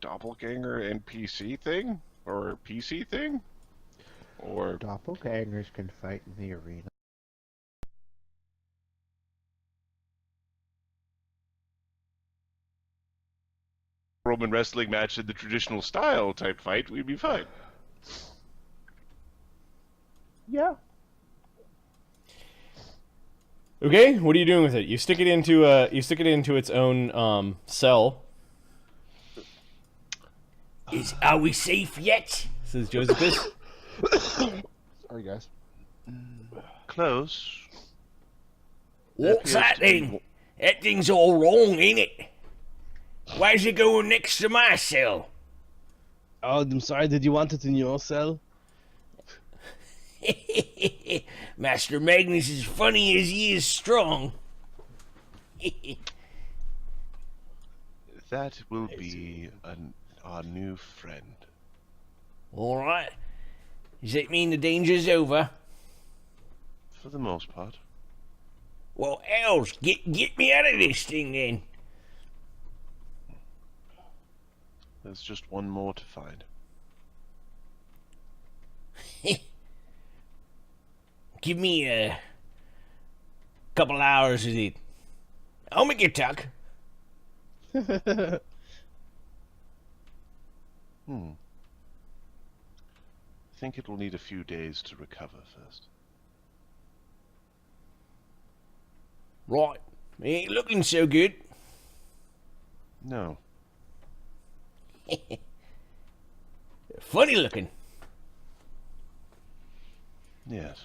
doppelganger NPC thing? Or PC thing? Or... Doppelgangers can fight in the arena. Roman wrestling match in the traditional style type fight, we'd be fine. Yeah. Okay, what are you doing with it? You stick it into its own cell. Are we safe yet? Says Josephus. Sorry, guys. Close. What's that thing? That thing's all wrong, ain't it? Why's it going next to my cell? Oh, I'm sorry, did you want it in your cell? Master Magnus is funny as he is strong. That will be our new friend. Alright. Does that mean the danger's over? For the most part. Well, Els, get me out of this thing then. There's just one more to find. Give me a couple hours of it. I'll make it tuck. I think it will need a few days to recover first. Right. Ain't looking so good. No. Funny looking. Yes.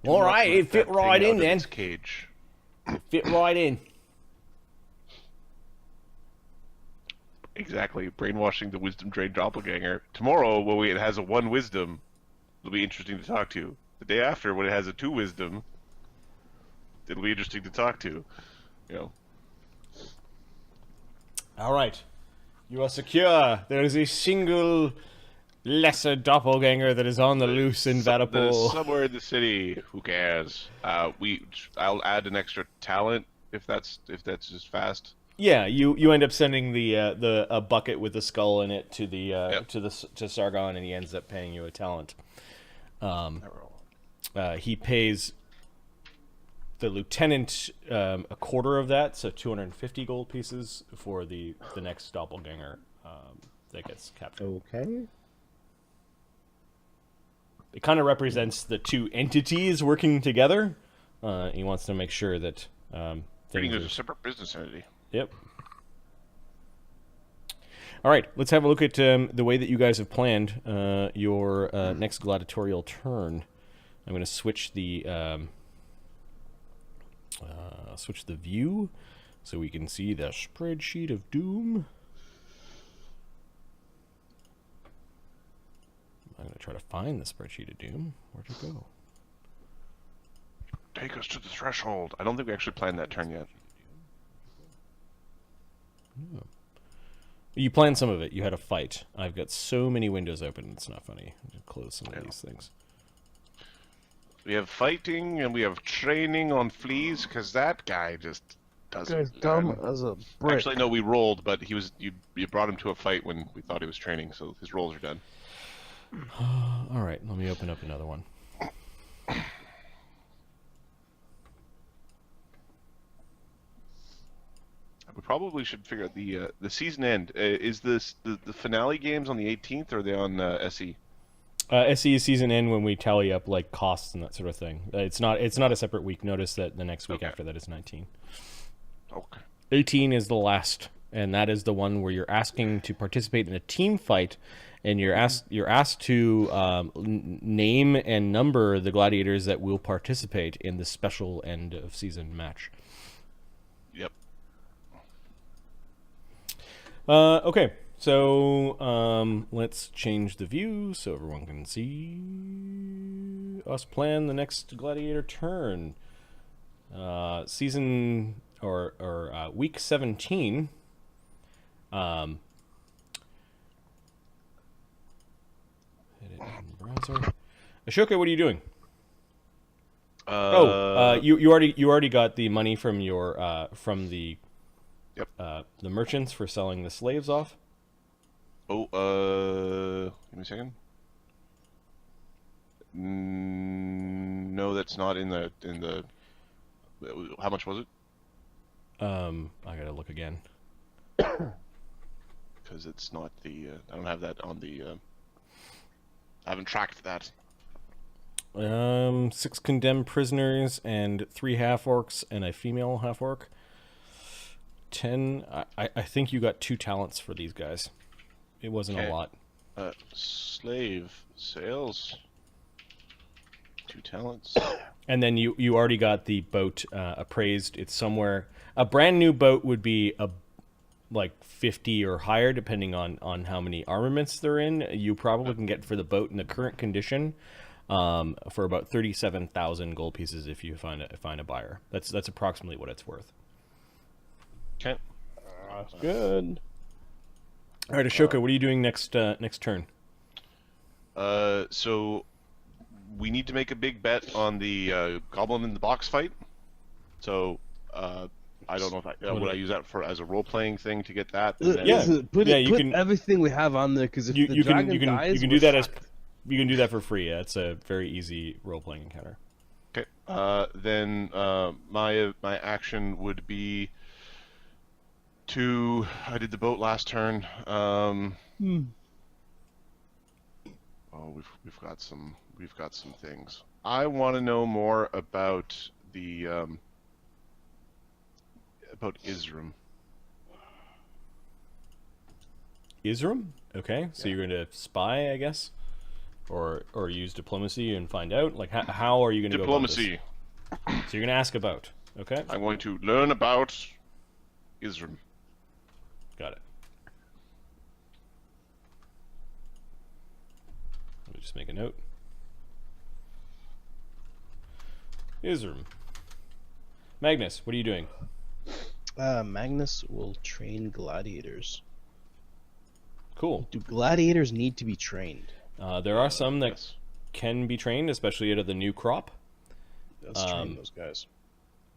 All right, it fit right in then. Cage. It fit right in. Exactly. Brainwashing the wisdom drained doppelganger. Tomorrow, when it has a 1 wisdom, it'll be interesting to talk to. The day after, when it has a 2 wisdom, it'll be interesting to talk to. You know. All right, you are secure. There is a single lesser doppelganger that is on the loose in Vaddapol. Somewhere in the city. Who cares? I'll add an extra talent if that's just fast. Yeah, you end up sending a bucket with the skull in it to to Czargon, and he ends up paying you a talent. He pays the lieutenant a quarter of that, so 250 gold pieces for the next doppelganger that gets captured. Okay. It kind of represents the two entities working together. He wants to make sure that Things are a separate business entity. Yep. All right, let's have a look at the way that you guys have planned your next gladiatorial turn. I'm going to switch the view so we can see the spreadsheet of doom. I'm going to try to find the spreadsheet of doom. Where'd it go? Take us to the threshold. I don't think we actually planned that turn yet. Oh. You planned some of it. You had a fight. I've got so many windows open, it's not funny. I'm going to close some of these things. We have fighting and we have training on fleas because that guy just doesn't. Guy's dumb as a brick. Actually, no, we rolled, but he was. You brought him to a fight when we thought he was training, so his rolls are done. All right, let me open up another one. We probably should figure out the season end. Is this the finale games on the 18th, or are they on SE? SE is season end when we tally up like costs and that sort of thing. It's not a separate week. Notice that the next week after that is 19. Okay. 18 is the last, and that is the one where you're asking to participate in a team fight, and you're asked to name and number the gladiators that will participate in the special end of season match. Yep. Okay, so let's change the view so everyone can see us plan the next gladiator turn. Season or week 17. Edit in browser. Ashoka, what are you doing? You already got the money from your from the Yep. The merchants for selling the slaves off. Oh, give me a second. No, that's not in the How much was it? I gotta look again. Because it's not the. I don't have that on the. I haven't tracked that. 6 condemned prisoners and 3 half-orcs and a female half-orc. 10. I think you got 2 talents for these guys. It wasn't a lot. Slave sales. 2 talents. And then you already got the boat appraised. It's somewhere. A brand new boat would be like 50 or higher, depending on how many armaments they're in. You probably can get for the boat in the current condition for about 37,000 gold pieces if you find a buyer. That's approximately what it's worth. Okay. That's good. All right, Ashoka, what are you doing next turn? So we need to make a big bet on the Goblin-in-the-Box fight. So I don't know if would I use that as a role-playing thing to get that. Put everything we have on there, because if the dragon dies, you can do that you can do that for free. Yeah, it's a very easy role-playing encounter. Okay. Then my action would be to. I did the boat last turn. Oh, we've got some things. I want to know more about the about Isram. Isram? Okay, so you're going to spy, I guess, or use diplomacy and find out. Like, how are you going to go about this? Diplomacy. So you're going to ask about. Okay. I'm going to learn about Isram. Got it. Let me just make a note. Isram. Magnus, what are you doing? Magnus will train gladiators. Cool. Do gladiators need to be trained? There are some that can be trained, especially out of the new crop. Let's train those guys.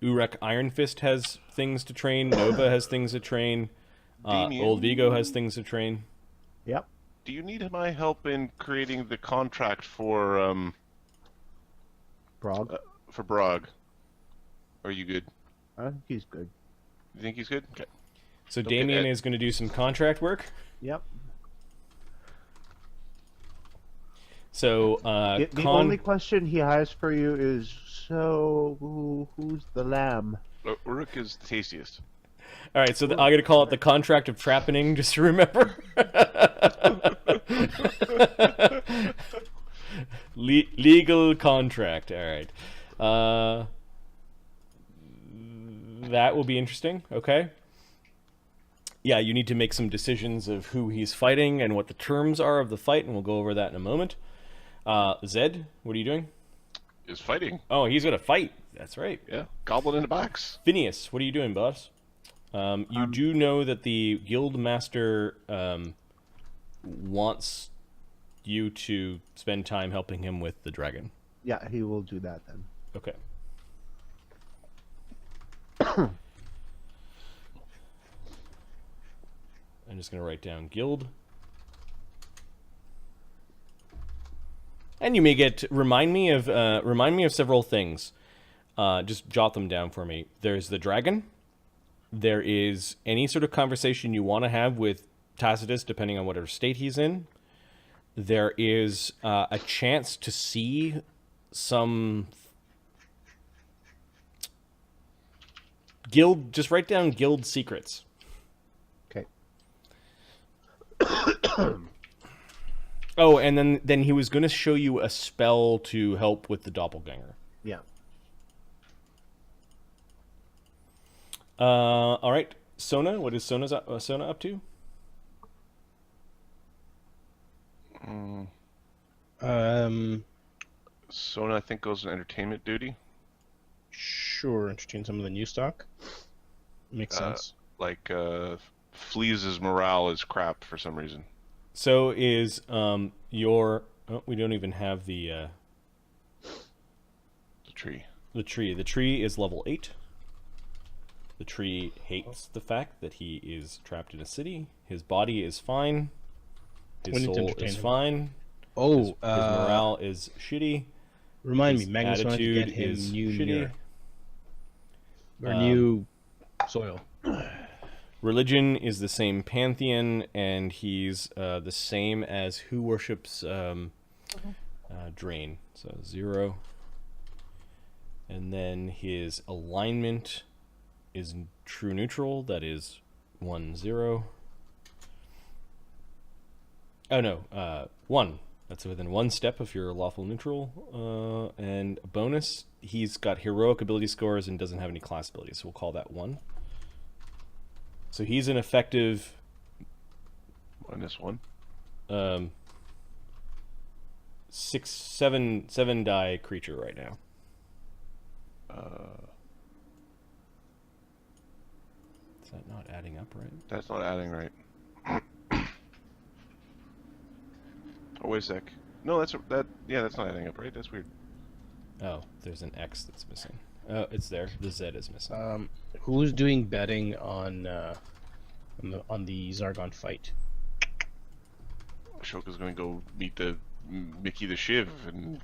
Urek Iron Fist has things to train. Nova has things to train. Damian. Old Vigo has things to train. Yep. Do you need my help in creating the contract for Brogg. For Brogg? Are you good? I think he's good. You think he's good? Okay. So Damian is going to do some contract work. Yep. So The only question he has for you is, so who's the lamb? Uruk is the tastiest. All right, so I'm going to call it the contract of trappening, just to remember. Legal contract. All right. That will be interesting. Okay. Yeah, you need to make some decisions of who he's fighting and what the terms are of the fight, and we'll go over that in a moment. Zed, what are you doing? Is fighting. Oh, he's going to fight. That's right. Yeah. Goblin-in-the-Box. Phineas, what are you doing, boss? You do know that the guild master wants you to spend time helping him with the dragon. Yeah, he will do that then. Okay. I'm just going to write down guild. And you may get remind me of several things. Just jot them down for me. There's the dragon. There is any sort of conversation you want to have with Tacitus, depending on whatever state he's in. There is a chance to see some guild. Just write down guild secrets. Okay. Oh, and then he was going to show you a spell to help with the doppelganger. Yeah. All right, Sona. What is Sona up to? Sona, I think, goes on entertainment duty. Sure, entertain some of the new stock. Makes sense. Like, Flea's morale is crap for some reason. So is your... Oh, we don't even have the tree. The tree. The tree is level 8. The tree hates the fact that he is trapped in a city. His body is fine. We His need to soul entertain is him. fine. Oh, His morale is shitty. remind His me, Magnus wanted to get attitude him is new shitty. mirror. Or new soil. Religion is the same pantheon, and he's the same as who worships Drain. So 0. And then his alignment is true neutral. That is 1, 0. Oh no, 1. That's within 1 step if you're lawful neutral. And a bonus, he's got heroic ability scores and doesn't have any class abilities, so we'll call that 1. So he's an effective -1. 7 die creature right now. Is that not adding up right? That's not adding right. Oh, wait a sec. No, that's not adding up right. That's weird. Oh, there's an X that's missing. Oh, it's there. The Z is missing. Who's doing betting on the Czargon fight? Ashoka's going to go meet the Mickey the Shiv, and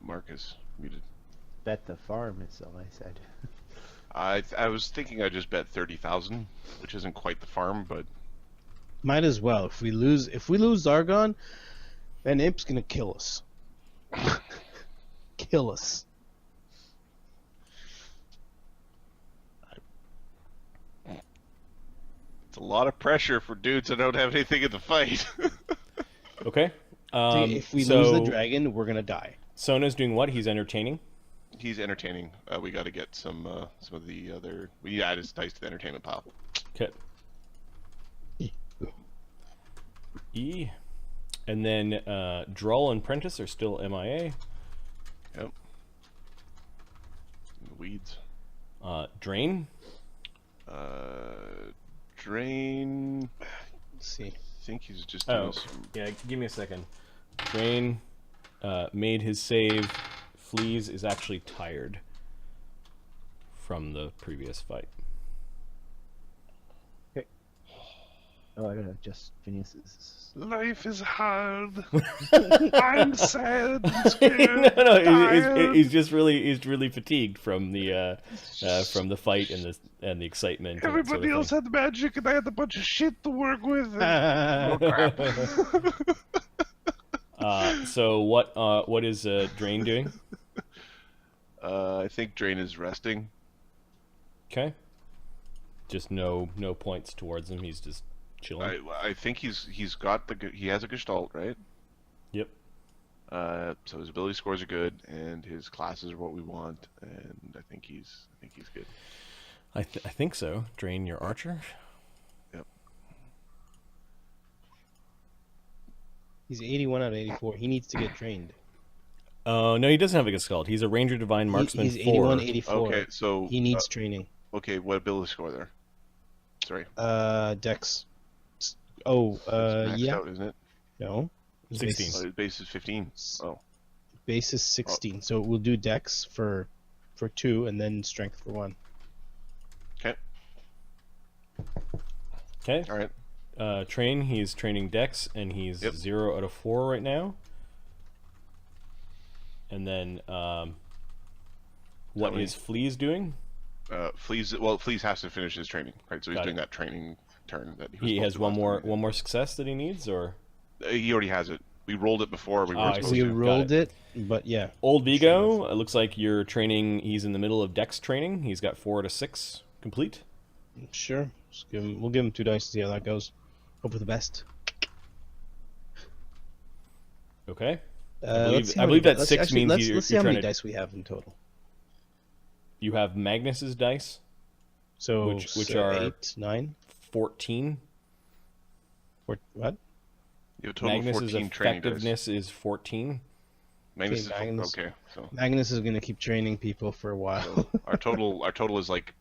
Marcus muted. Bet the farm is all I said. I was thinking I just bet 30,000, which isn't quite the farm, but Might as well. If we lose Czargon, then Imp's gonna kill us. Kill us. it's a lot of pressure for dudes that don't have anything in the fight. Okay. If we lose the dragon, we're gonna die. Sona's doing what? He's entertaining. He's entertaining. We got to get some of the other. We need to add his dice to the entertainment pile. Okay. E. And then Droll and Prentice are still MIA. Yep. In the weeds. Drain. Drain. Let's see. I think he's just doing Oh, some. yeah. Give me a second. Drain made his save. Fleas is actually tired from the previous fight. Oh, I gotta adjust Phineas's. Life is hard. I'm sad. And scared. no, he's just really fatigued from the fight and the excitement. and that sort Everybody of else thing. had magic, and I had a bunch of shit to work with. And... So what is Drain doing? I think Drain is resting. Okay. Just no points towards him. He's just chilling. I think he has a Gestalt, right? Yep. So his ability scores are good, and his classes are what we want, and I think he's good. I think so. Drain your archer. Yep. He's 81 out of 84. He needs to get trained. Oh no, he doesn't have a Gestalt. He's a Ranger Divine Marksman. He's 81, 4. 84. Okay, so He needs training. okay, what ability score there? Sorry, Dex. Oh, it's maxed yeah. out, isn't it? No. His 16. Base, Oh, his base is 15. Oh, base is 16. So we'll do Dex for 2 and then Strength for 1. okay, Okay. all right. Train. He's training Dex, and he's Yep. 0 out of 4 right now. And then, what me. is Fleas doing? Fleas has to finish his training, right? So he's Got doing it. that training turn that he was He supposed has to one last time. more success that he needs, or He already has it. We rolled it before. We Ah, weren't I supposed see. We to. rolled it, but yeah. Old Vigo. It looks like you're training. He's in the middle of Dex training. He's got 4 to 6 complete. Sure. We'll give him 2 dice to see how that goes. Hope for the best. Okay. Let's see I how believe many- that 6 means let's you're see how trying many to. dice we have in total. You have Magnus's dice, So which are 8, 9, 14. what? You have a total of Magnus's 14 training dice. effectiveness is 14. Magnus is Magnus. okay. So Magnus is gonna keep training people for a while. our total is like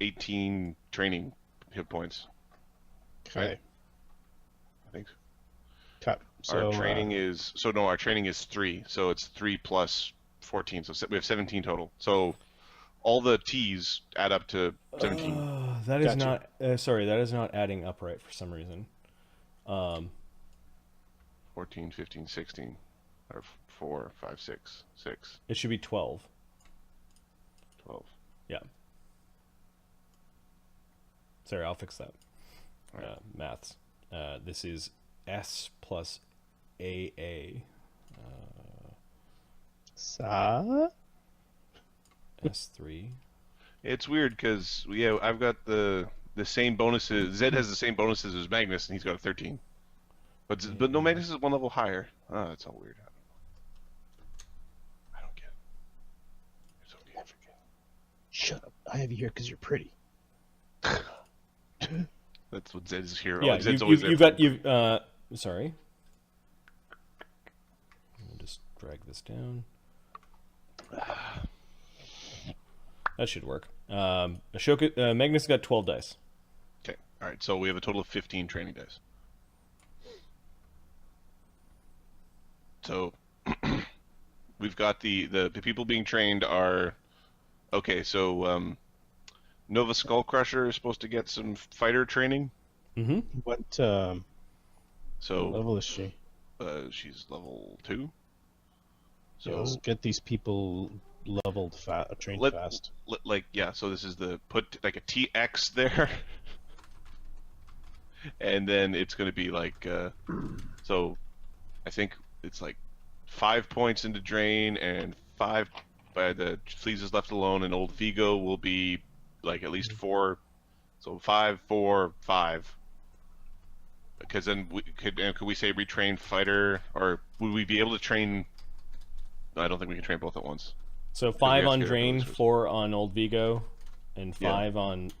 18 training hit points. Okay. I think Cut. So, our training is 3. So it's 3 plus 14. So we have 17 total. So all the T's add up to 17. That is Gotcha. not. Sorry, that is not adding up right for some reason. 14, 15, 16, or 4, 5, 6, 6, It should be 12. 12. Yeah. Sorry, I'll fix that. Right. Maths. This is S plus AA. Sa? S3. It's weird because yeah, I've got the same bonuses. Zed has the same bonuses as Magnus, and he's got a 13. But no, Magnus is one level higher. Oh, that's all weird. I don't get it. It's okay. Never get. Shut up. I have you here because you're pretty. That's what Zed is here. Yeah, Oh, Zed's you, always you, there. you've got sorry. I'll just drag this down. That should work. Ashoka, Magnus got 12 dice. Okay. All right. So we have a total of 15 training dice. So we've got the people being trained are okay. So Nova Skullcrusher is supposed to get some fighter training. Mm-hmm. What So level is she? she's level 2. So So let's get these people leveled trained Let- fast. like yeah. So this is the put like a TX there, and then it's going to be like so. I think it's like 5 points into drain and 5 by the Fleas is left alone, and old Vigo will be like at least 4. So 5, 4, 5. Because then could we say retrain fighter, or would we be able to train? I don't think we can train both at once. So we 5 have on to get Drain, abilities first. 4 on Old Vigo, and Yeah. 5 on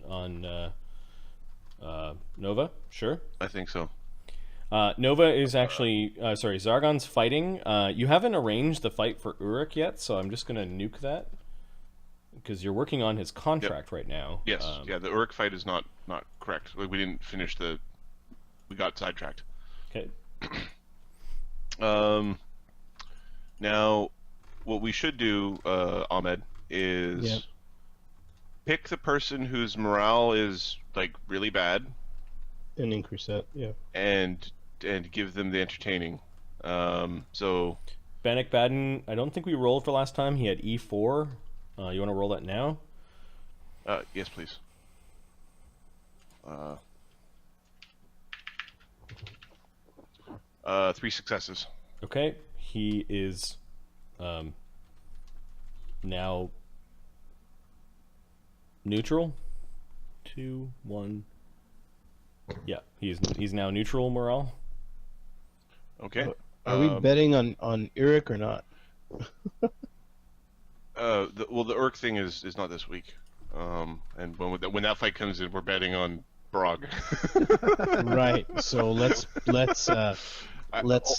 Nova. Sure. I think so. Nova is actually sorry. Czargon's fighting. You haven't arranged the fight for Uruk yet, so I'm just gonna nuke that because you're working on his contract right now. Yes, yeah. The Uruk fight is not correct. Like, we didn't finish the. We got sidetracked. Okay. Now, what we should do, Ahmed, is Yep. pick the person whose morale is like really bad, And increase that, yeah. and give them the entertaining. So Bannock Baden. I don't think we rolled for last time. He had E4. You want to roll that now? yes, please. 3 successes. Okay. He is now neutral. 2, 1. Yeah, he's now neutral morale. Okay. Are we betting on Uruk or not? The Urk thing is not this week. And when that fight comes in, we're betting on Brogg. Right. So let's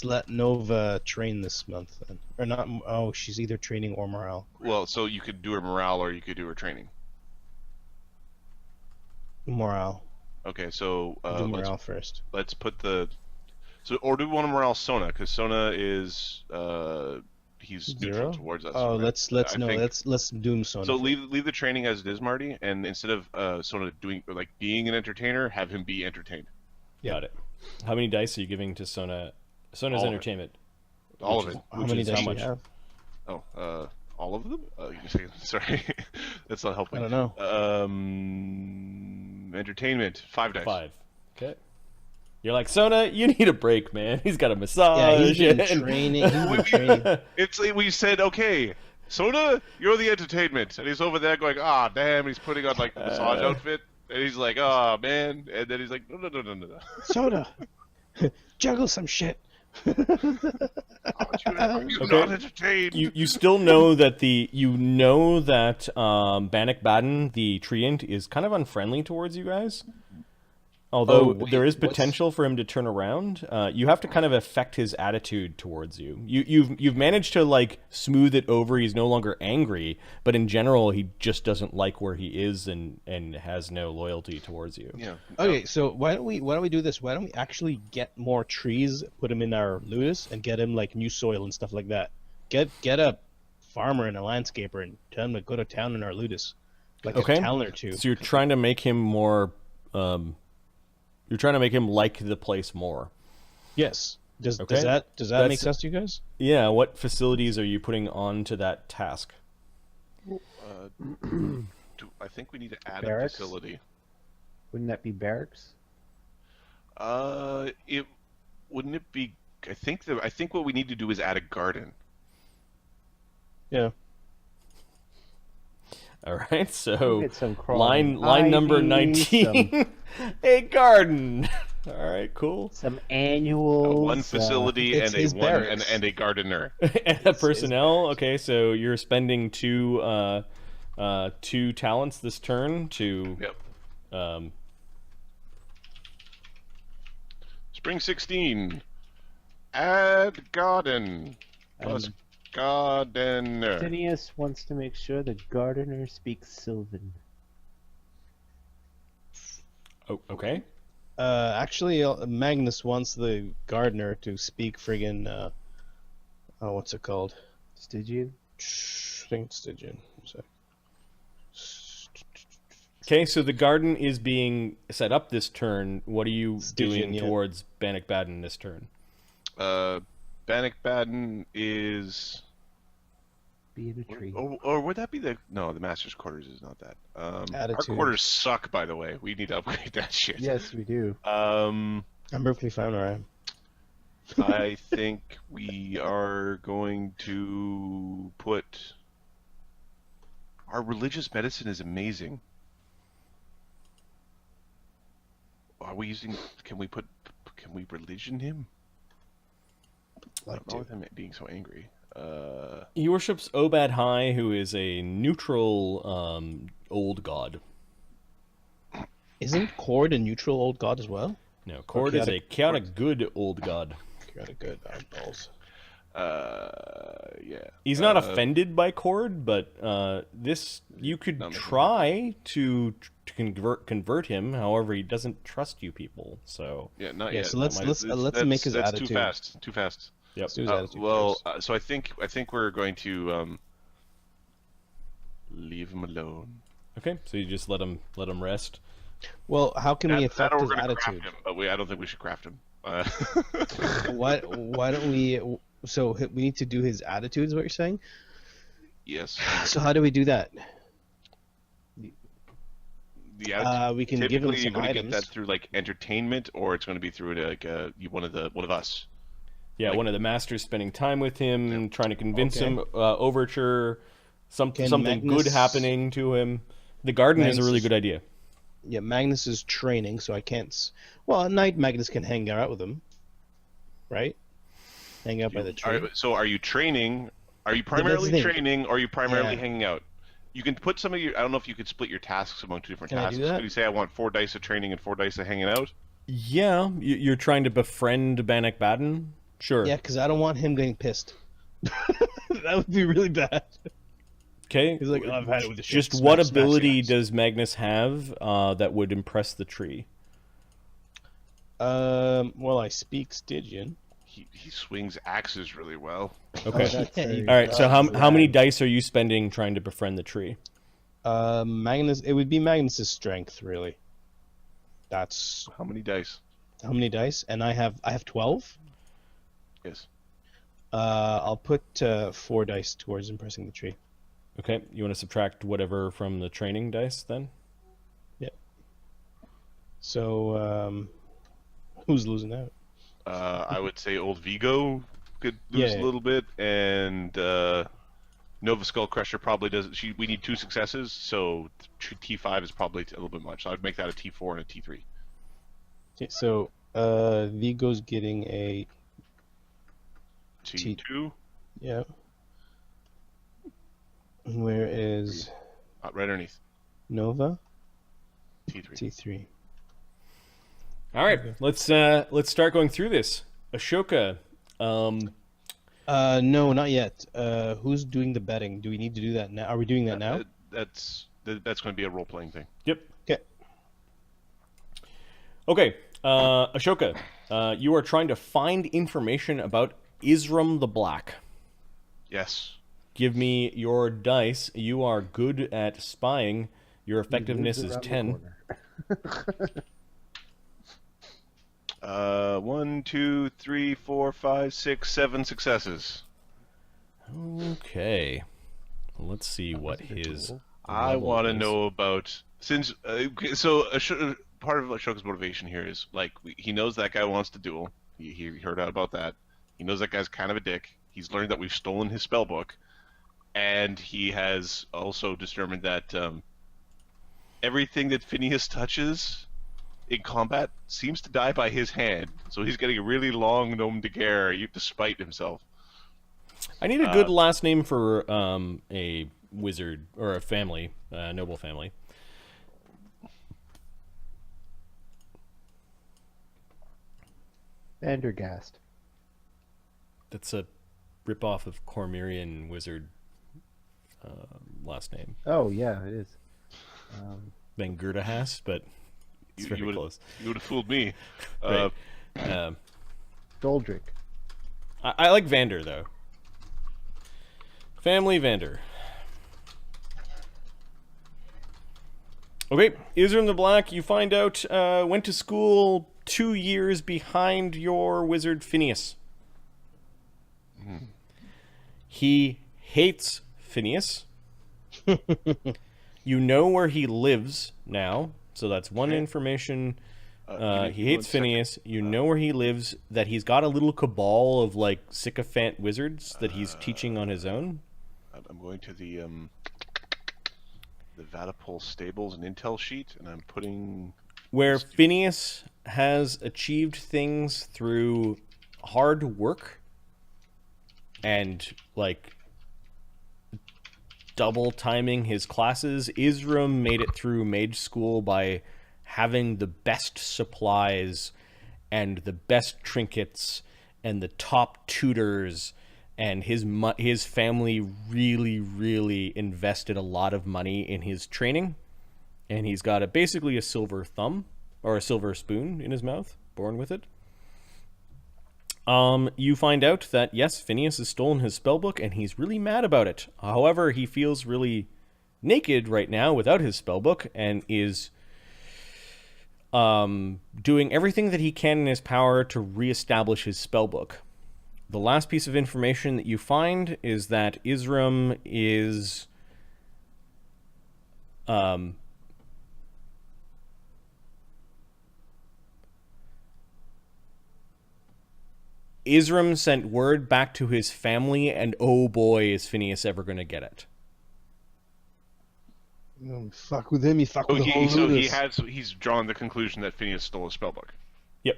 let Nova train this month then, or not? Oh, she's either training or morale. Well, so you could do her morale or you could do her training. Morale. Okay, so Do morale first. let's put the. So, or do we want to morale Sona? Because Sona is he's neutral 0? towards us. Oh, right? let's I no, think- let's doom Sona. So first. leave the training as it is, Marty, and instead of Sona doing like being an entertainer, have him be entertained. Yeah. Got it. How many dice are you giving to Sona? Sona's All of it. entertainment. All Which of is- it. How which many is does how she much? have? Oh, all of them? Give me a second. Sorry, that's not helping. I don't know. Entertainment, 5 dice. 5. Okay. You're like, Sona, you need a break, man. He's got a Yeah, massage. he's been and- training. He's been training. It's we said okay, Sona, you're the entertainment, and he's over there going, ah, damn, he's putting on like the massage outfit, and he's like, ah, man, and then he's like, no. Soda, juggle some shit. Are you Okay. not entertained? You still know that Bannock Baden, the treant, is kind of unfriendly towards you guys. Although wait, there is what's- potential for him to turn around, you have to kind of affect his attitude towards you. You've managed to like smooth it over. He's no longer angry, but in general, he just doesn't like where he is and has no loyalty towards you. Yeah. Okay, so why don't we do this? Why don't we actually get more trees, put them in our ludus, and get him like new soil and stuff like that? Get a farmer and a landscaper and tell him to go to town in our ludus. like Okay. a talent or two. So you're trying to make him more. You're trying to make him like the place more. Yes. Does Okay. that That's- make sense to you guys? Yeah. What facilities are you putting onto that task? I think we need to add Barracks? a facility. Wouldn't that be barracks? It wouldn't it be? I think what we need to do is add a garden. Yeah. All right. So Get some crawling line number ivy, 19, a garden. All right. Cool. Some annuals. One facility it's and his a barracks. and a gardener. And the personnel. Okay. So you're spending two talents this turn to. Yep. Um, Spring 16. Add garden plus gardener. Phineas wants to make sure the gardener speaks Sylvan. oh, okay. Actually, Magnus wants the gardener to speak friggin' what's it called? Stygian? I think it's Stygian. So, Okay, so the garden is being set up this turn. What are you Stygian, doing yeah. towards Bannock Baden this turn? Bannock Baden is. Be in a tree. Or would that be the. No, the Master's Quarters is not that. Our Attitude. quarters suck, by the way. We need to upgrade that shit. Yes, we do. I'm perfectly fine where I am. I think we are going to put. Our religious medicine is amazing. Are we using? Can we religion him? I Like don't know to. with him being so angry. He worships Obad High, who is a neutral old god. Isn't Cord a neutral old god as well? No, Cord is a chaotic- chaotic good old god. Got a good balls. Yeah. He's not offended by Cord, but this you could No, maybe try to convert him. However, he doesn't trust you people. So Yeah, not Yeah, yet. so let's That's- make his that's attitude. too fast. Too fast. yep. Let's do his attitude Well, first. so I think we're going to leave him alone. Okay, so you just let him rest. Well, how can we That affect or his we're gonna attitude? craft him, but I don't think we should craft him. Why don't we? So we need to do his attitude, is what you're saying? Yes. So how do we do that? The attitude, We can give him typically you're some going to get items. that through like entertainment, or it's going to be through like one of us. Yeah, Like- one of the masters spending time with him, trying to convince Okay. him. Overture, Can something Magnus- good happening to him. The garden is a Magnus really is- good idea. Yeah, Magnus is training, so I can't. Well, at night Magnus can hang out with him, right? Hang out by the tree. Are you training? Are you that's primarily the thing. training, or are you primarily Yeah. hanging out? You can put some of your. I don't know if you could split your tasks among two different Can I tasks. do that? Could you say I want 4 dice of training and 4 dice of hanging out? Yeah, you're trying to befriend Bannock Baden? Sure. Yeah, because I don't want him getting pissed. That would be really bad. Okay. He's like, oh, I've had it with the shit. Just Smash, what smash, ability smash. does Magnus have that would impress the tree? Well, I speak Stygian. He swings axes really well. Okay. that's Yeah, very you- All right. So good. how many dice are you spending trying to befriend the tree? Magnus. It would be Magnus's strength, really. That's How many dice? how many dice, and I have 12. Yes. I'll put 4 dice towards impressing the tree. Okay. You want to subtract whatever from the training dice then? So, who's losing out? I would say old Vigo could lose Yeah. a little bit, and Nova Skull Crusher probably doesn't. We need 2 successes, so T5 is probably a little bit much. So I'd make that a T4 and a T3. Okay, so Vigo's getting a T2, yeah. Where is right underneath Nova? T3. T3. All right. Let's start going through this. Ashoka. No, not yet. Who's doing the betting? Do we need to do that now? Are we doing that now? That's going to be a role playing thing. Yep. Okay. Okay, Ashoka, you are trying to find information about Isram the Black. Yes. Give me your dice. You are good at spying. Your effectiveness is 10. 1, 2, 3, 4, 5, 6, 7 successes. Okay. Let's see what his. I level want to is. know about part of Ashoka's motivation here is like he knows that guy wants to duel. He heard out about that. He knows that guy's kind of a dick. He's learned that we've stolen his spellbook, and he has also determined that everything that Phineas touches in combat seems to die by his hand. So he's getting a really long nom de guerre despite himself. I need a good last name for a wizard or a family, noble family. Vandergast. That's a ripoff of Cormyrian wizard last name. Oh yeah, it is. Van Gurdahast, but it's very close. You would have fooled me. Right. Doldrick. I like Vander though. Family Vander. Okay, Isram the Black, you find out, went to school 2 years behind your wizard Phineas. He hates Phineas. You know where he lives now, so that's one information. He hates Phineas. You know where he lives, that he's got a little cabal of, like, sycophant wizards that he's teaching on his own. I'm going to the Vaddapol stables and intel sheet, and I'm putting... Where Phineas has achieved things through hard work and, like, double timing his classes. Isram made it through mage school by having the best supplies and the best trinkets and the top tutors, and his family really invested a lot of money in his training, and he's got basically a silver thumb or a silver spoon in his mouth, born with it. You find out that, yes, Phineas has stolen his spellbook, and he's really mad about it. However, he feels really naked right now without his spellbook, and is doing everything that he can in his power to reestablish his spellbook. The last piece of information that you find is that Isram is... Isram sent word back to his family, and oh boy, is Phineas ever going to get it. Fuck with him, you fuck with the whole Ludus. He's drawn the conclusion that Phineas stole his spellbook. Yep.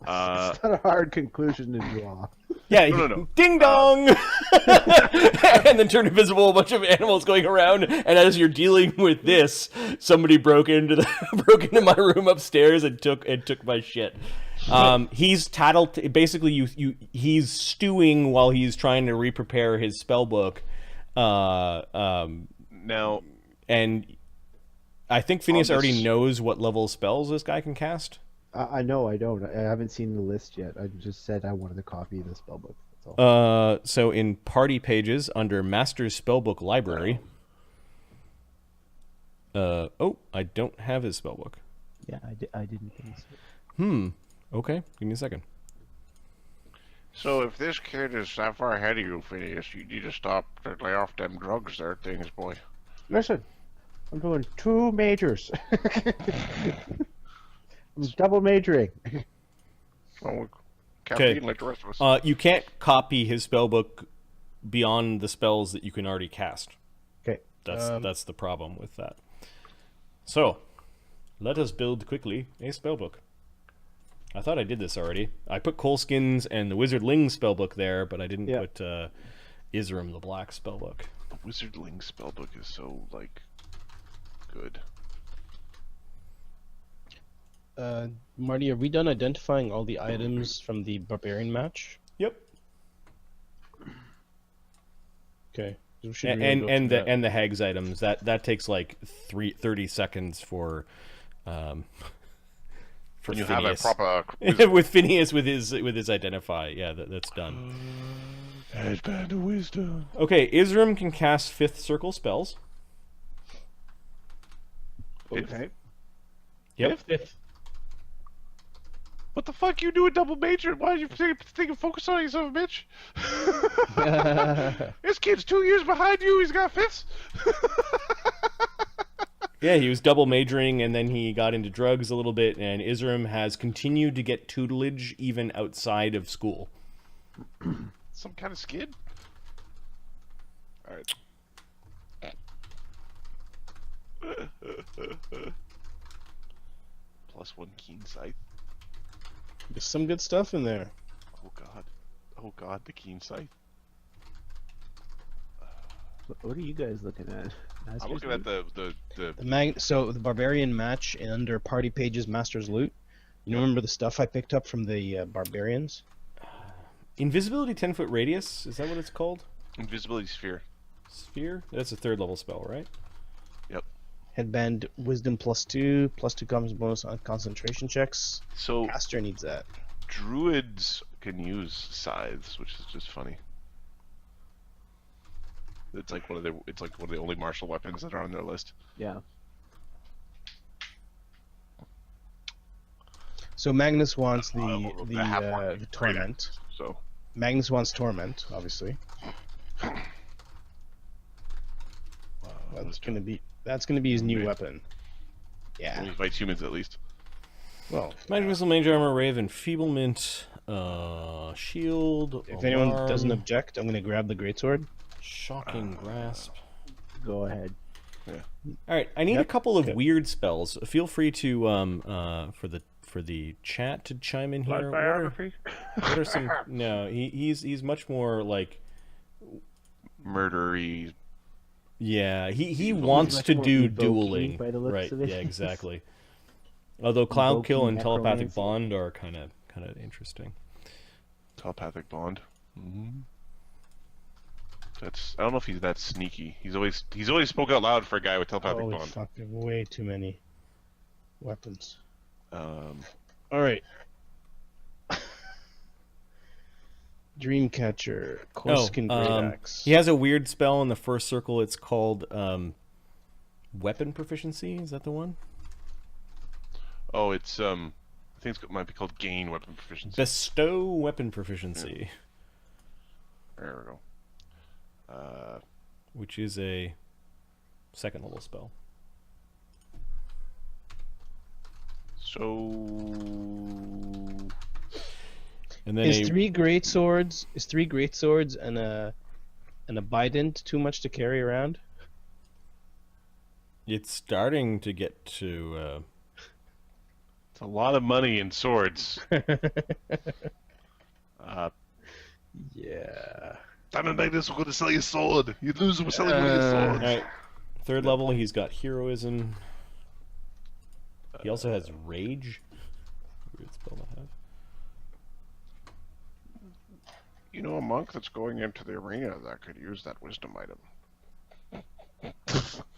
It's not a hard conclusion to draw. Yeah, No. Ding dong! And then turned invisible, a bunch of animals going around, and as you're dealing with this, somebody broke into my room upstairs and took my shit. He's tattled. Basically, he's stewing while he's trying to re-prepare his spellbook. Now, and I think Phineas already knows what level spells this guy can cast. I know I don't. I haven't seen the list yet. I just said I wanted a copy of the spellbook. That's all. So in party pages under Master's Spellbook Library. I don't have his spellbook. Yeah, I didn't think so. Okay, give me a second. so if this kid is that far ahead of you, Phineas, you need to stop to lay off them drugs there, things, boy. Listen, I'm doing 2 majors. I'm double majoring. Well, caffeine like the rest of us. You can't copy his spellbook beyond the spells that you can already cast. Okay. That's the problem with that. So, let us build quickly a spellbook. I thought I did this already. I put Coalskins and the Wizardling spellbook there, but I didn't put Isram the Black spellbook. The Wizardling spellbook is so, like, good. Marty, are we done identifying all the items from the Barbarian match? Yep. Okay. And the Hags items that takes like 30 seconds for When you Phineas. have a proper with Phineas with his identify. Yeah, that's done. Headband of wisdom. Okay, Isram can cast 5th circle spells. Okay. Yep. Fifth. What the fuck you doing double major? Why are you thinking focus on you, son of a bitch? This kid's 2 years behind you. He's got fifths. Yeah, he was double majoring, and then he got into drugs a little bit, and Isram has continued to get tutelage even outside of school. Some kind of skid. All right. +1 keen sight. There's some good stuff in there. Oh god, the keen sight. What are you guys looking at? I'm looking at the So the barbarian match under party pages master's loot. You remember the stuff I picked up from the barbarians? Invisibility 10-foot radius, is that what it's called? invisibility sphere. Sphere? That's a 3rd level spell, right? Yep. Headband wisdom +2 comes bonus on concentration checks. So Caster needs that. druids can use scythes, which is just funny. It's like one of the only martial weapons that are on their list. Yeah. So Magnus wants the the torment. So Magnus wants torment, obviously. That's gonna be his new weapon. Yeah. when he fights humans, at least. Well, Magic missile, major armor, rave, enfeeblement, shield. if anyone alarm, doesn't object, I'm gonna grab the greatsword. shocking grasp. Go ahead. All right, I need a Yep. couple of Yep. weird spells. Feel free to for the chat to chime in here. What are some? No, he's much more like. Murdery. Yeah, he wants much to more do evoky dueling, by the looks right? of it. Yeah, exactly. Although Cloud Kill Evoking and Telepathic necromancy. Bond are kind of interesting. Telepathic bond. That's. I don't know if he's that sneaky. He's always spoke out loud for a guy with telepathic Holy bond. fuck, there are way too many weapons. Um, Alright. Dreamcatcher, Corsican Great Axe. He has a weird spell in the first circle. It's called weapon proficiency. Is that the one? oh, it's I think it might be called gain weapon proficiency. Bestow weapon proficiency, There we go. which is a 2nd level spell. So And then Is three great swords and a bident too much to carry around? it's starting to get to. it's a lot of money in swords. Yeah. Damian Magnus, we're going to sell your sword. You lose, we're selling one of your All swords. right, 3rd level. He's got heroism. He also has rage. Weird spell to have. You know a monk that's going into the arena that could use that wisdom item.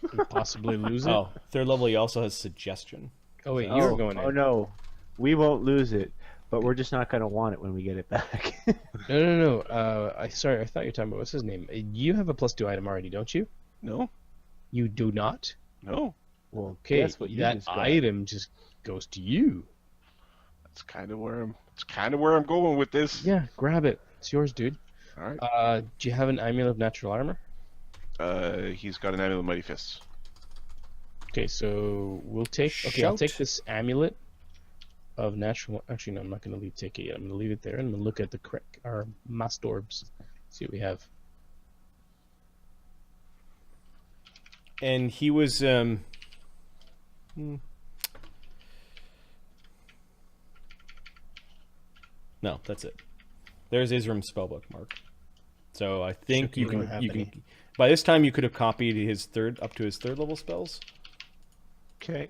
Could possibly lose it. Oh, 3rd level. He also has suggestion. Oh wait, you're going in. Oh no, we won't lose it, but we're just not gonna want it when we get it back. No. I thought you were talking about what's his name. You have a +2 item already, don't you? No, You do not. no. Well, Okay, guess what you that just got. item just goes to you. That's kind of where I'm going with this. Yeah, grab it. It's yours, dude. All right. Do you have an amulet of natural armor? He's got an amulet of mighty fists. Okay, so we'll take. Okay, I'll take Shout. this amulet of natural. Actually, no, I'm not gonna take it yet. I'm gonna leave it there, and I'm gonna look at our masked orbs. See what we have. And he was. No, that's it. There's Isram's spellbook, Mark. So I think Sure, you we don't can. have You any. can. By this time, you could have copied his up to his 3rd level spells. Okay.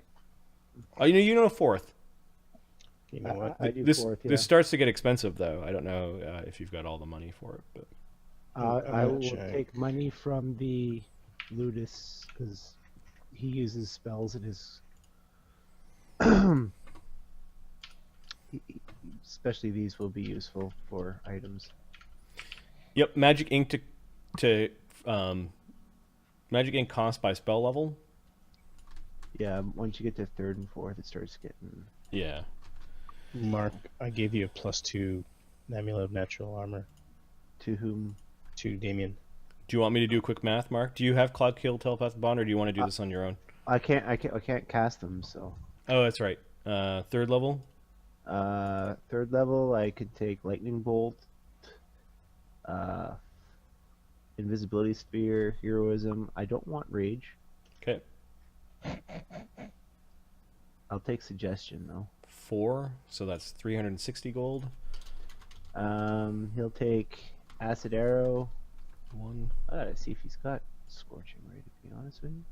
Oh, you know 4th. You know what? I do This 4th, yeah. this starts to get expensive, though. I don't know if you've got all the money for it, but I I'm will gonna check. take money from the Ludus because he uses spells in his. Especially these will be useful for items. yep. Magic ink Magic ink cost by spell level. Yeah, once you get to third and fourth, it starts getting. Yeah. Mark, I gave you a +2 amulet of natural armor To whom? to Damian. Do you want me to do quick math, Mark? Do you have Cloud Kill Telepathic Bond, or do you want to do this on your own? I can't cast them. So. Oh, that's right. Third level. Third level, I could take lightning bolt, invisibility sphere, heroism. I don't want rage. Okay. I'll take suggestion though. 4. So that's 360 gold. He'll take acid arrow. 1. I gotta see if he's got scorching ray. To be honest with you.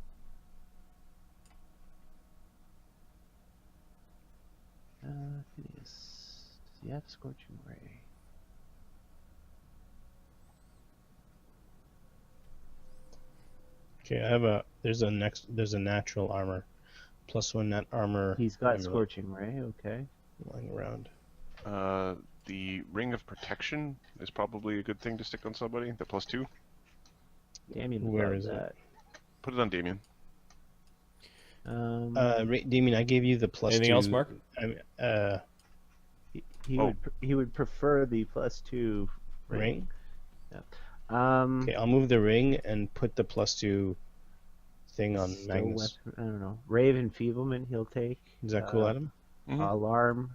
Phineas, does he have scorching ray? Okay, I have there's a natural armor, +1 net armor. He's got amulet scorching ray. Okay. lying around. The Ring of Protection is probably a good thing to stick on somebody. The +2. Damian, Where loves is it? that. Put it on Damian. Damian, I gave you the +2. Anything else, Mark? He would prefer the +2 Ring? Yeah. Okay, I'll move the ring and put the +2 thing on still Magnus. I don't know. Rave Enfeeblement he'll take. Is that cool, Adam? Alarm.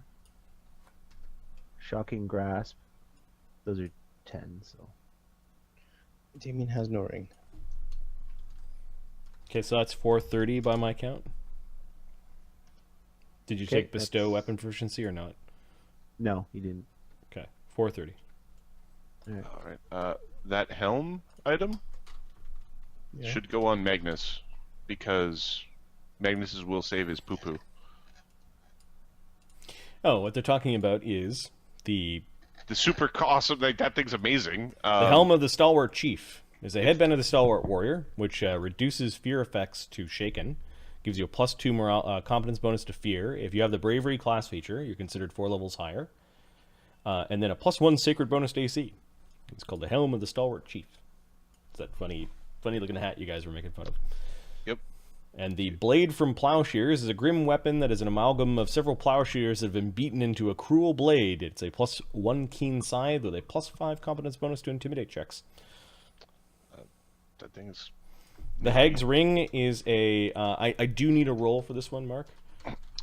Shocking Grasp. Those are 10, so. Damian has no ring. Okay, so that's 430 by my count. Did you Okay, take bestow weapon proficiency or not? No, he didn't. Okay, 430. All right. That helm item Yeah. should go on Magnus because Magnus's will save is poo-poo. Oh, what they're talking about is the super awesome. Like, that thing's amazing. The Helm of the Stalwart Chief is a headband of the Stalwart Warrior, which reduces fear effects to Shaken. Gives you a +2 morale, competence bonus to fear. If you have the Bravery class feature, you're considered 4 levels higher. And then a +1 sacred bonus to AC. It's called the Helm of the Stalwart Chief. It's that funny looking hat you guys were making fun of. Yep. And the Blade from Plowshares is a grim weapon that is an amalgam of several plowshares that have been beaten into a cruel blade. It's a +1 keen scythe with a +5 competence bonus to intimidate checks. That thing is... The Hag's Ring is a... I do need a roll for this one, Mark.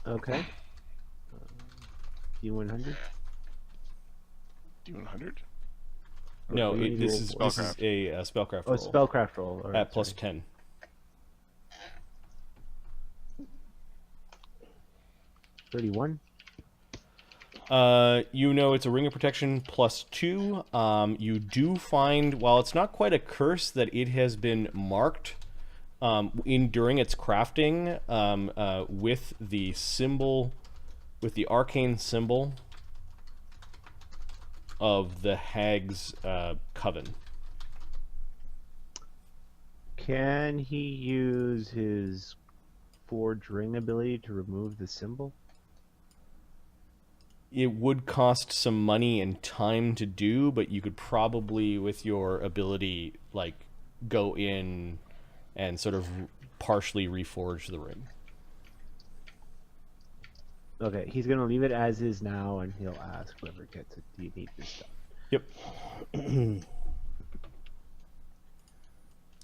Okay. D100? D100? No, do you need this roll is for? a spellcraft Oh, roll. spellcraft roll. All right, At sorry. +10. 31. You know it's a Ring of Protection +2. You do find, while it's not quite a curse, that it has been marked during its crafting with the symbol, with the arcane symbol of the Hag's Coven. Can he use his Forge Ring ability to remove the symbol? It would cost some money and time to do, but you could probably, with your ability, like, go in and sort of partially reforge the ring. Okay, he's gonna leave it as is now, and he'll ask whoever gets it, do you need this stuff? Yep.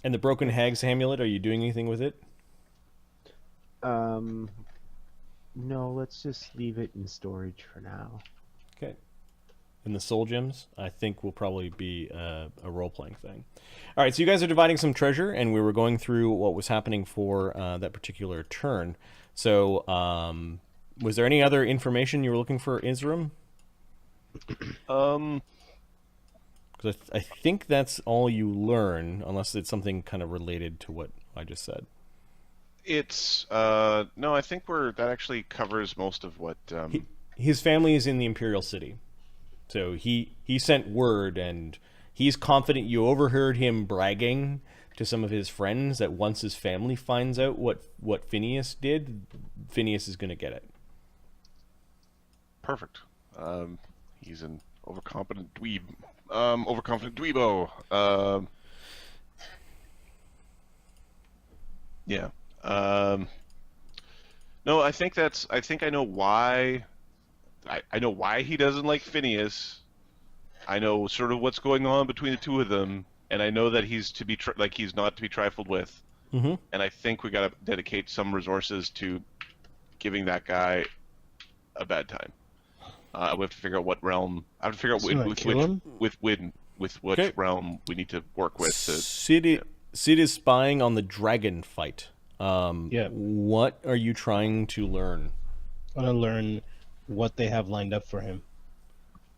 And the Broken Hag's Amulet, are you doing anything with it? No, let's just leave it in storage for now. Okay. And the Soul Gems, I think, will probably be a role-playing thing. All right, so you guys are dividing some treasure, and we were going through what was happening for that particular turn. So, was there any other information you were looking for, Isram? Um, Because I think that's all you learn, unless it's something kind of related to what I just said. it's no, I think that actually covers most of what His family is in the Imperial City. So he sent word, and he's confident you overheard him bragging to some of his friends that once his family finds out what Phineas did, Phineas is going to get it. perfect. He's an overconfident dweeb. Overconfident dweebo. Yeah. No, I think I know why. I know why he doesn't like Phineas. I know sort of what's going on between the two of them, and I know that he's to be he's not to be trifled with. Mm-hmm. And I think we got to dedicate some resources to giving that guy a bad time. We have to figure out what realm. I have to figure out with which Okay. realm we need to work with. Sid is spying on the dragon fight. Yeah. What are you trying to learn? I want to learn what they have lined up for him.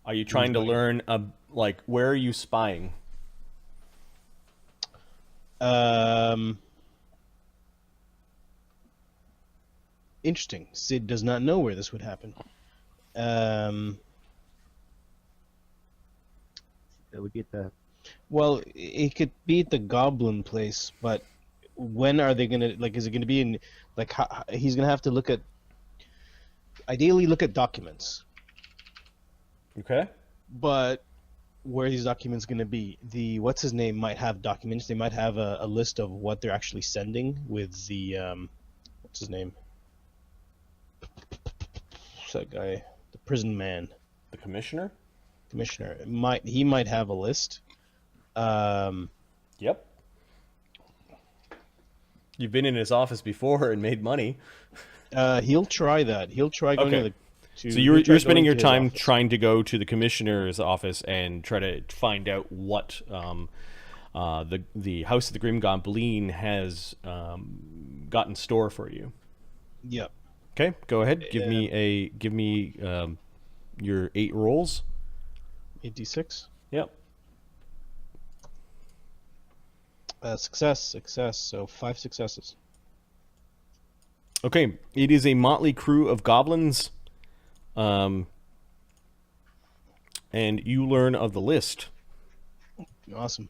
Are you trying to learn, where are you spying? Interesting. Sid does not know where this would happen. That would be at the. Well, it could be at the Goblin place, but when are they gonna is it gonna be in he's gonna have to ideally look at documents, Okay. but where are these documents gonna be? The what's his name might have documents. They might have a list of what they're actually sending with the what's his name? What's that guy? The prison man. The commissioner? Commissioner. He might have a list. Yep. You've been in his office before and made money. He'll try that. He'll try going Okay. to So he'll try you're spending going your to his time office. trying to go to the commissioner's office and try to find out what the House of the Grim Gobleen has got in store for you. Yep. Okay, go ahead. Give me your 8 rolls. 8d6. Yep. Success. So 5 successes. Okay, it is a motley crew of goblins, and you learn of the list. Awesome.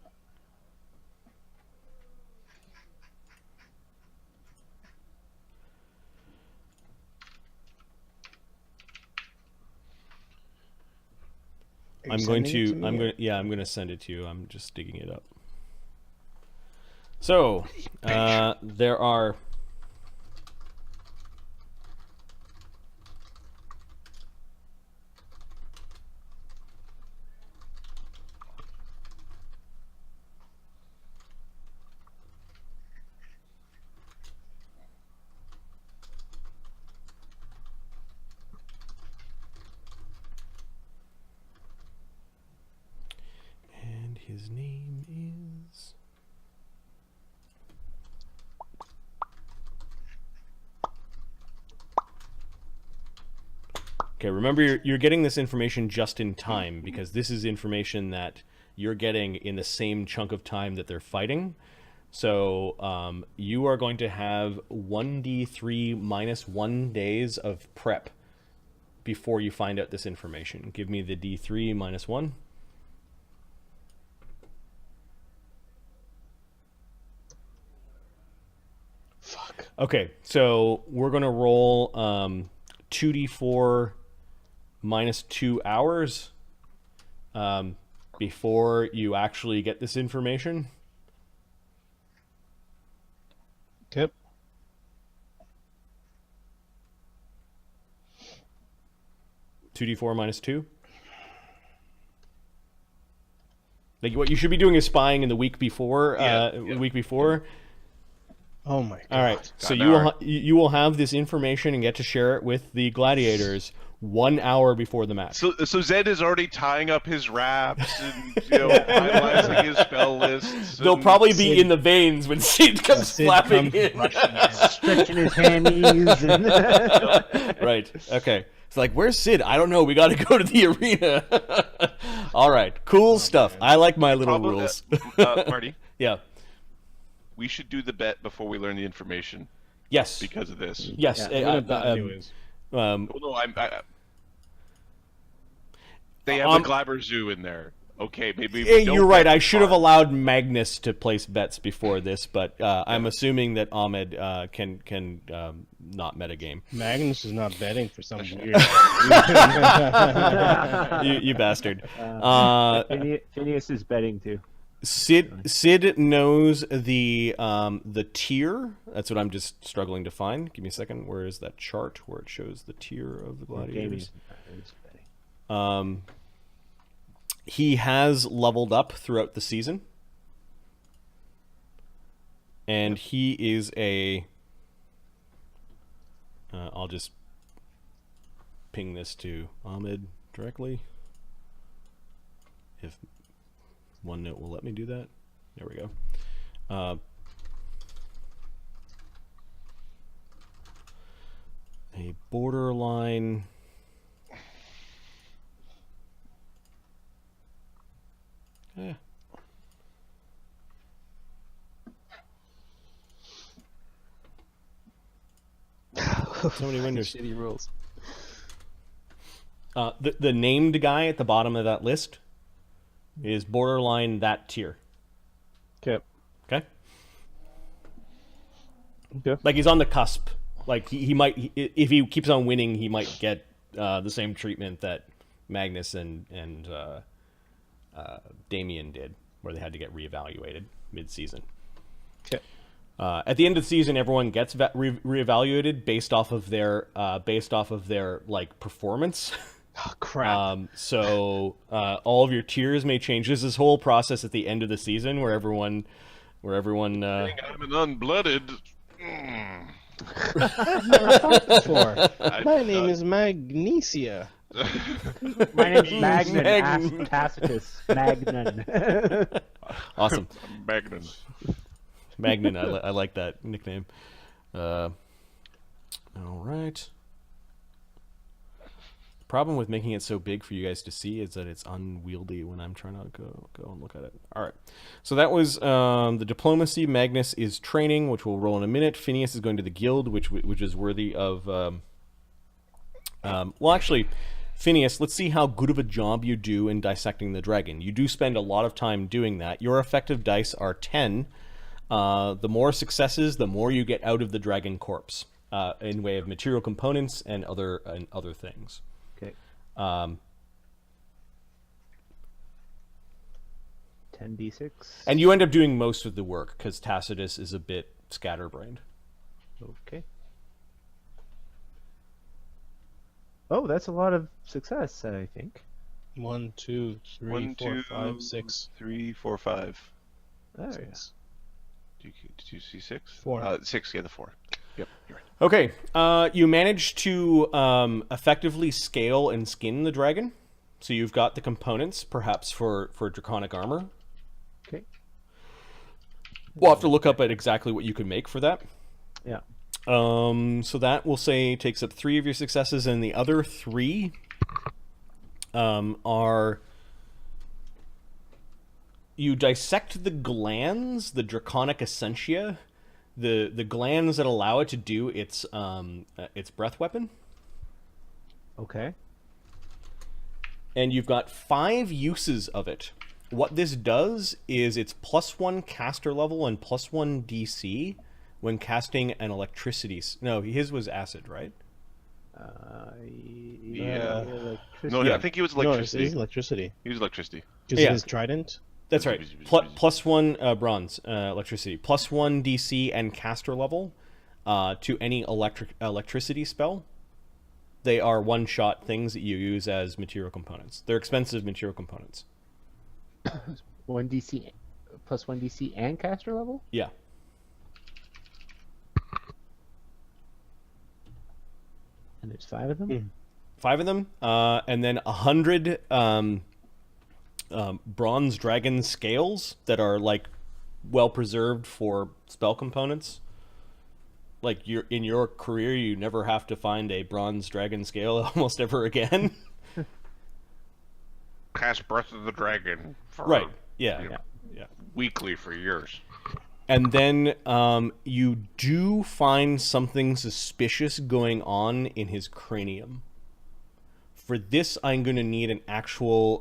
Are you I'm going sending it to me, I'm or- going to I'm going to send it to you. I'm just digging it up. So, there are and his name is Okay, remember you're getting this information just in time because this is information that you're getting in the same chunk of time that they're fighting. So you are going to have 1d3 minus 1 days of prep before you find out this information. Give me the d3 minus 1. Fuck. Okay, so we're going to roll 2d4 minus 2 hours before you actually get this information. Yep. Two d4 minus 2. Like what you should be doing is spying in the week before. The week before. Oh my god. All right. So Got an you will have this information and get to share it with the gladiators 1 hour before the match. So Zedd is already tying up his wraps and finalizing his spell lists. They'll and- probably be in the veins when Sid comes Sid flapping comes in. rushing in. Stretching his hammies. And Right. Okay. It's like, where's Sid? I don't know. We got to go to the arena. All right. Cool stuff. I like my little Probably- rules. Marty, Yeah. we should do the bet before we learn the information Yes. because of this. Yes. Yeah, I'm gonna bet anyways. Well, no, they have Um, the Glabber Zoo in there. Okay, maybe. Hey, we don't you're right. bet I should have far. allowed Magnus to place bets before this, but I'm assuming that Ahmed can not metagame. Magnus is not betting for some weird. You bastard. Phineas is betting too. Sid knows the tier. That's what I'm just struggling to find. Give me a second. Where is that chart where it shows the tier of the gladiators? He has leveled up throughout the season, and he is a. I'll just ping this to Ahmed directly. If OneNote will let me do that. There we go. A borderline. So many windows. Shitty rules. The named guy at the bottom of that list is borderline that tier. Okay. Okay? Okay. Like he's on the cusp. Like he might, if he keeps on winning, he might get the same treatment that Magnus and Damian did, where they had to get reevaluated mid-season. Okay. At the end of the season, everyone gets reevaluated based off of their like performance. Oh, crap. So all of your tiers may change. There's this whole process at the end of the season where everyone. I'm an unblooded. I've never thought before. My name is Magnesia. My name's Magnan. Ask Tacitus. Magnan. Awesome. Magnan. Magnan, I like that nickname. All right. The problem with making it so big for you guys to see is that it's unwieldy when I'm trying to go and look at it. All right. So that was the diplomacy. Magnus is training, which we'll roll in a minute. Phineas is going to the guild, which is worthy of... well, actually, Phineas, let's see how good of a job you do in dissecting the dragon. You do spend a lot of time doing that. Your effective dice are 10. The more successes, the more you get out of the dragon corpse in way of material components and other things. Okay. 10d6. And you end up doing most of the work because Tacitus is a bit scatterbrained. Okay. Oh, that's a lot of success, I think. 1, 2, 3, 1, 4, 2, 5, 6. 3, 4, 5. There you go. Six. Did you see 6? 4. 6, yeah, the 4. Yep, you're right. Okay, you managed to effectively scale and skin the dragon. So you've got the components, perhaps for draconic armor. Okay. We'll have to look up at exactly what you can make for that. Yeah. So that, we'll say, takes up 3 of your successes, and the other 3 are... You dissect the glands, the draconic essentia, the glands that allow it to do its breath weapon. Okay. And you've got 5 uses of it. What this does is it's +1 caster level and +1 DC when casting an electricity. No, his was acid, right? Yeah. Electricity. No, I think he was No, it electricity. is electricity. He was electricity. Because Yeah. it is trident. That's right. +1 bronze electricity, +1 DC and caster level to any electricity spell. They are one-shot things that you use as material components. They're expensive material components. 1d6 +1 DC and caster level? Yeah. And there's 5 of them? 5 of them, and then 100 bronze dragon scales that are like well preserved for spell components. Like in your career, you never have to find a bronze dragon scale almost ever again. Cast Breath of the Dragon for Right. Yeah. weekly for years. And then you do find something suspicious going on in his cranium. For this, I'm going to need an actual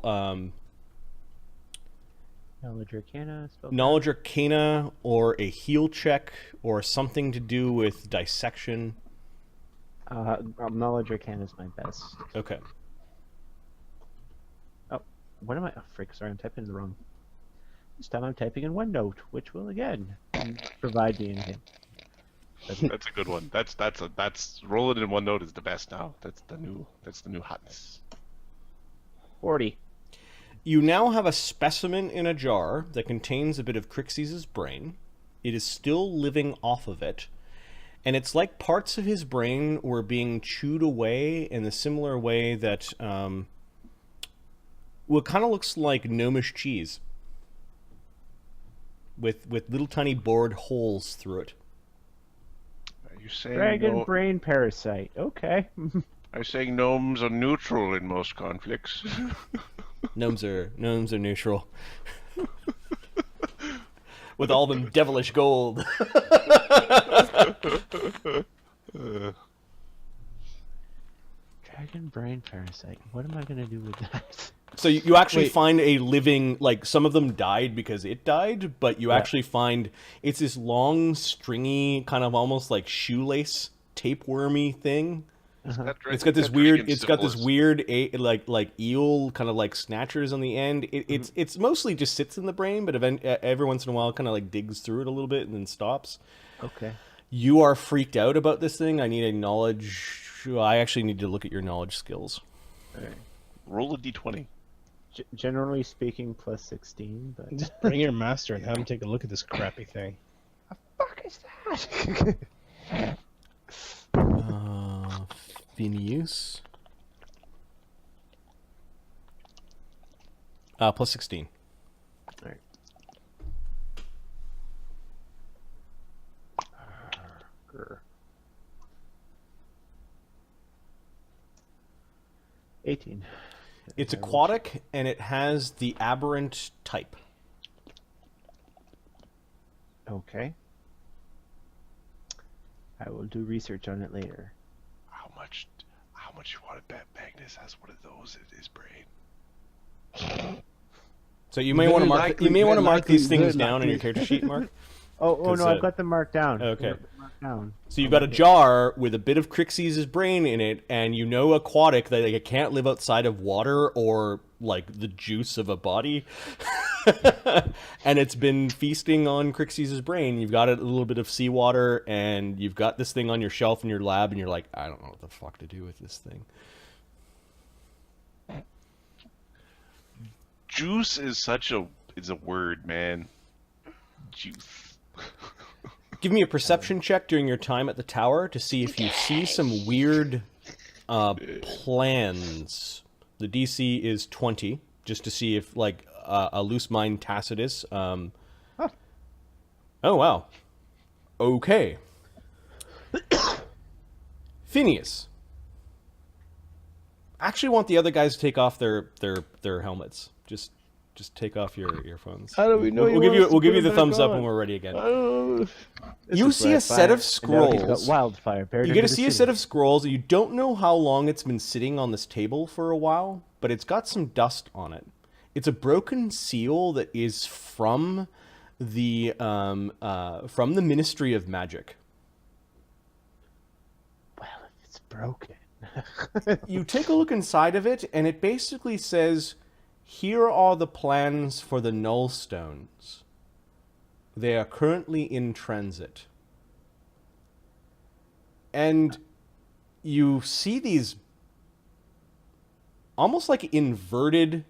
Knowledge Arcana? Knowledge Arcana or a heal check or something to do with dissection. Knowledge Arcana is my best. Okay. Oh, what am I? Oh, frick, sorry, I'm typing in the wrong. This time I'm typing in OneNote, which will again provide me anything. That's a good one. That's rolling in OneNote is the best now. That's the new hotness. 40. You now have a specimen in a jar that contains a bit of Crixie's brain. It is still living off of it. And it's like parts of his brain were being chewed away in the similar way that, what kind of looks like gnomish cheese. With little tiny bored holes through it. Are you saying Dragon brain parasite. Okay. Are you saying gnomes are neutral in most conflicts? Gnomes are neutral. With all them devilish gold. Dragon brain parasite. What am I gonna do with that? So you actually find a living, like, some of them died because it died, but you actually find it's this long, stringy, kind of almost like shoelace, tapewormy thing. It's got this weird, like eel, kind of like snatchers on the end. It's mostly just sits in the brain, but every once in a while kind of like digs through it a little bit and then stops. Okay. You are freaked out about this thing. I need a knowledge. I actually need to look at your knowledge skills. Okay. Roll a d20. Generally speaking, plus 16, but... Just bring your master and have him take a look at this crappy thing. The fuck is that? Phineas. Plus 16. Alright. 18. It's aquatic, and it has the aberrant type. Okay. I will do research on it later. How much you want to bet Magnus has one of those in his brain? So you may want to mark. You may want to mark these things down in your character sheet, Mark. Oh no, I've got them marked down. Okay. Marked down. So you've got a jar with a bit of Crixie's brain in it, and you know aquatic that it can't live outside of water or like the juice of a body. And it's been feasting on Crixie's brain. You've got a little bit of seawater, and you've got this thing on your shelf in your lab, and you're like, I don't know what the fuck to do with this thing. Juice is a word, man. Juice. Give me a perception check during your time at the tower to see if you see some weird plans. The DC is 20, just to see if, like, a loose mind Tacitus. Oh, wow. Okay. Phineas. I actually want the other guys to take off their helmets. Just take off your earphones. How do we know? We'll give you the thumbs up when we're ready again. You see a set of scrolls. Wildfire. You get to see a set of scrolls. You don't know how long it's been sitting on this table for a while, but it's got some dust on it. It's a broken seal that is from the Ministry of Magic. Well, if it's broken. You take a look inside of it, and it basically says, "Here are the plans for the Null Stones. They are currently in transit." And you see these almost like inverted,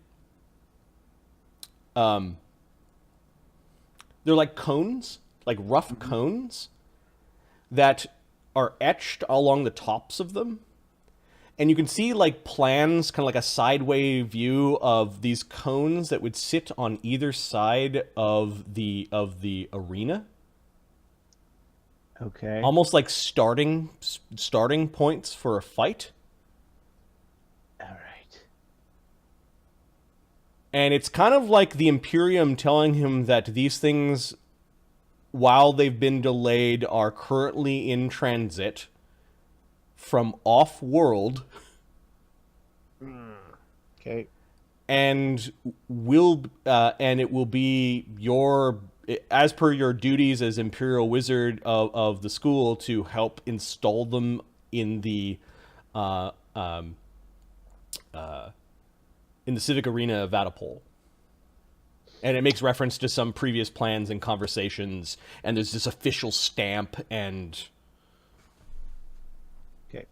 they're like cones, like rough cones that are etched along the tops of them. And you can see like plans, kind of like a sideway view of these cones that would sit on either side of the arena. Okay. Almost like starting points for a fight. All right. And it's kind of like the Imperium telling him that these things, while they've been delayed, are currently in transit from off-world. Okay. And it will be your, as per your duties as Imperial Wizard of the school, to help install them in the Civic Arena of Vaddapol. And it makes reference to some previous plans and conversations, and there's this official stamp, and... Okay.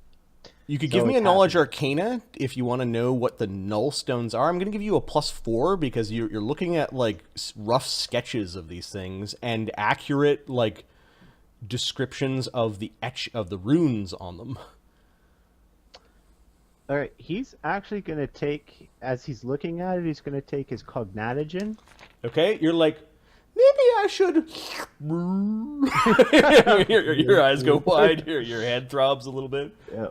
You could So give me a it's knowledge arcana if you want to know what the null stones are. I'm going to give you a +4 because you're looking at, like, rough sketches of these things and accurate, like, descriptions of the runes on them. All right, he's actually going to take, as he's looking at it, he's going to take his cognatogen. Okay, you're like, maybe I should. your eyes go wide. Your head throbs a little bit. Yeah.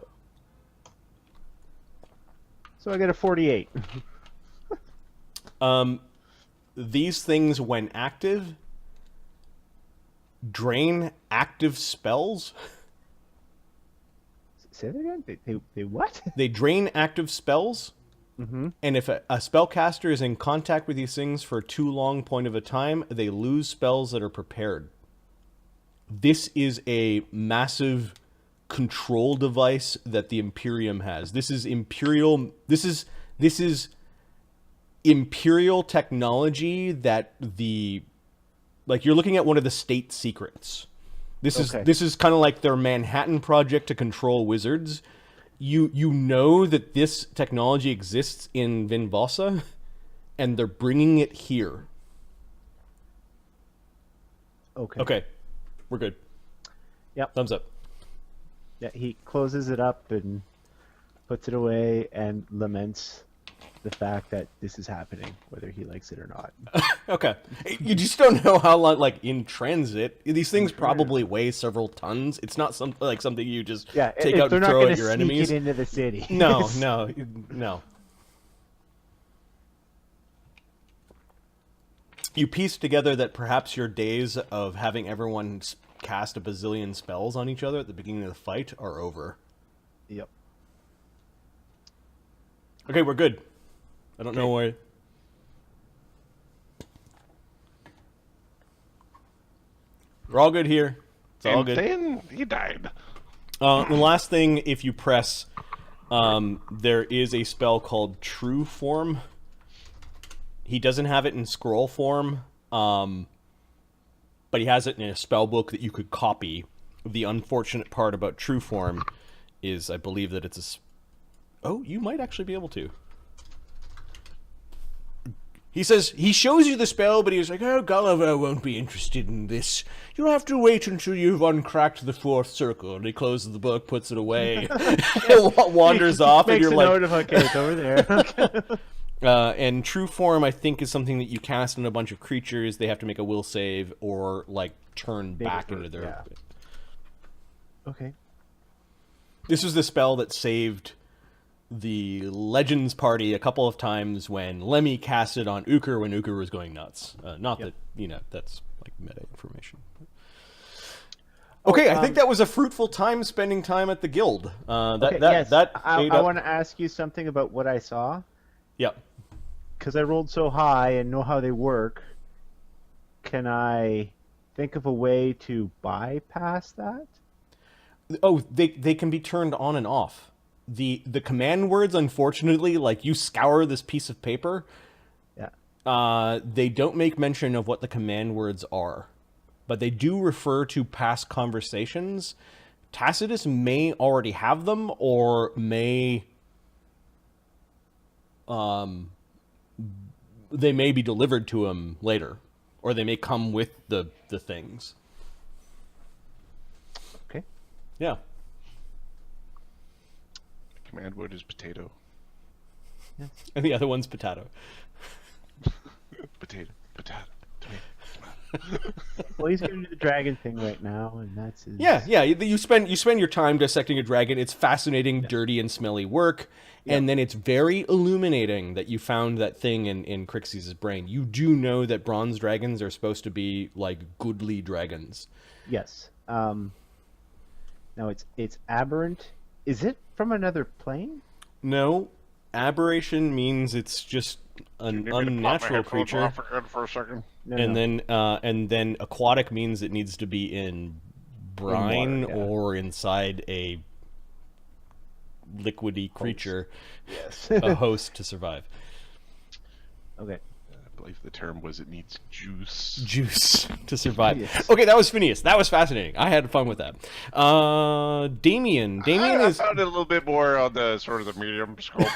So I get a 48. These things, when active, drain active spells. Say that again? They what? They drain active spells. Mm-hmm. And if a spellcaster is in contact with these things for too long point of a time, they lose spells that are prepared. This is a massive control device that the Imperium has. This is Imperial technology that you're looking at one of the state secrets. This is kind of like their Manhattan Project to control wizards. You know that this technology exists in Vinvosa, and they're bringing it here. Okay. We're good. Yep. Thumbs up. Yeah, he closes it up and puts it away and laments the fact that this is happening, whether he likes it or not. Okay. You just don't know how long, like, in transit, these things probably weigh several tons. It's not something you just take out and throw at your enemies. They're not going to sneak it into the city. No. You piece together that perhaps your days of having everyone cast a bazillion spells on each other at the beginning of the fight are over. Yep. Okay, we're good. I don't know why. We're all good here. It's all good. Then he died. The last thing, if you press, there is a spell called True Form. He doesn't have it in scroll form, but he has it in a spell book that you could copy. The unfortunate part about True Form is I believe that it's oh, you might actually be able to. He says, he shows you the spell, but he's like, oh, Gulliver won't be interested in this. You'll have to wait until you've uncracked the fourth circle. And he closes the book, puts it away, wanders off, and you're like... okay, it's over there. And True Form, I think, is something that you cast on a bunch of creatures. They have to make a will save or, like, turn back into their... Yeah. Okay. This was the spell that saved the Legends party a couple of times when Lemmy cast it on Uker when Uker was going nuts. Not that, that's like meta information. Okay, I think that was a fruitful time spending time at the guild. I want to ask you something about what I saw. Yep. Because I rolled so high and know how they work, can I think of a way to bypass that? Oh, they can be turned on and off. The command words, unfortunately, like you scour this piece of paper, they don't make mention of what the command words are, but they do refer to past conversations. Tacitus may already have them, or may they may be delivered to him later, or they may come with the things. Okay. Yeah. Command word is potato. Yes. And the other one's potato. Potato. Well, he's going to do the dragon thing right now, and that's his... Yeah. You spend your time dissecting a dragon. It's fascinating, dirty, and smelly work, and then it's very illuminating that you found that thing in Crixie's brain. You do know that bronze dragons are supposed to be like goodly dragons. Yes. Now it's aberrant. Is it from another plane? No, aberration means it's just an unnatural creature. For a second. And then aquatic means it needs to be in brine or inside a liquidy creature, Yes. a host to survive. Okay. believe the term was it needs juice. Juice to survive. Phineas. Okay, that was Phineas. That was fascinating. I had fun with that. Damian. Damian I is. found it a little bit more on the sort of the medium scope.